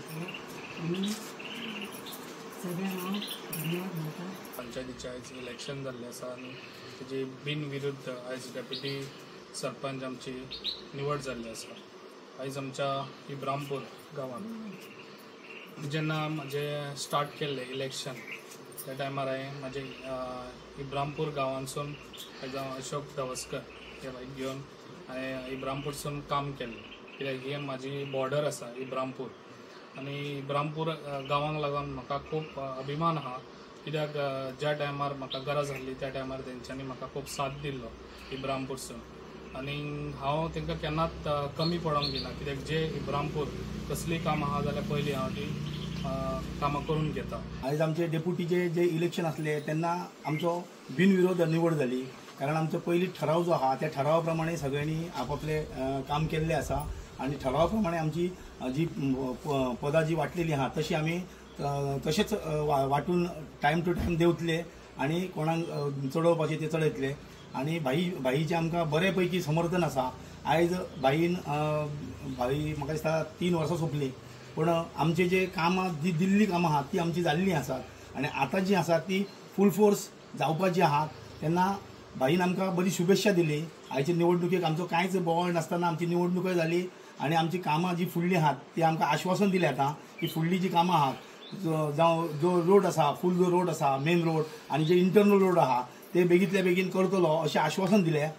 आनी सगळ्यांक हांव धन्यवाद म्हणटा। पंचायतीचे आयज इलेक्शन जाल्लें आसा आनी तेजी बिनविरुद्ध आयज डेप्युटी सरपंच आमची निवड जाल्ली आसा। आयज आमच्या इब्रामपूर गांवांत जेन्ना म्हजें स्टार्ट केल्लें इलेक्शन त्या टायमार हांवें म्हाजे इब्रामपूर गांवांतसून हांव अशोक दवस्कर हे बायक घेवन हांवें इब्रामपूरसून काम केल्लें, कित्याक ही म्हाजी बॉर्डर आसा इब्रामपूर आनी इब्रामपूर गांवांक लागून म्हाका खूब अभिमान आहा, कित्याक ज्या टायमार म्हाका गरज आसली त्या टायमार तेंच्यांनी म्हाका खूब साथ दिल्लो इब्रामपूरसून आनी हांव तांकां केन्नाच कमी पडोंक दिना, कित्याक जे इब्रामपूर कसलीय कामां आहा जाल्यार पयलीं हांव ती कामां करून घेता। आयज आमचे डेप्युटीचे जे इलेक्शन आसले तेन्ना आमचो बिनविरोध निवड जाली, कारण आमचो पयलीं ठराव जो आहा त्या ठरावा प्रमाणे सगळ्यांनी आपापले काम केल्लें आसा आनी ठरावा प्रमाणे आमची जी पदां जी वांटलेली आहा तशी आमी तशेंच वांटून टायम टू टायम देंवतले आनी कोणाक चडोवपाचे ते चडयतले आनी भाईचे आमकां बरे पैकी समर्थन आसा। आयज भाई म्हाका दिसता 3 वर्सां सोंपली, पूण आमचे जे कामां जी दिल्ली कामां आहात ती आमची जाल्लीं आसात आनी आतां जी आसा ती फूल फोर्स जावपाची आहात। तेन्ना भाईन आमकां बरी शुभेच्छा दिली। आयचे निवडणुकेक आमचो कांयच बोवाळ नासतना आमची निवडणूकय जाली आनी आमची कामां जी फुडलीं आहात ती आमकां आश्वासन दिलें आतां की फुडलीं जी कामां आहात जावं जो रोड आसा फूल जो रोड आसा मेन रोड आनी जे इंटरनल रोड आहा ते बेगींतल्या बेगीन करतलो अशें आश्वासन दिलें।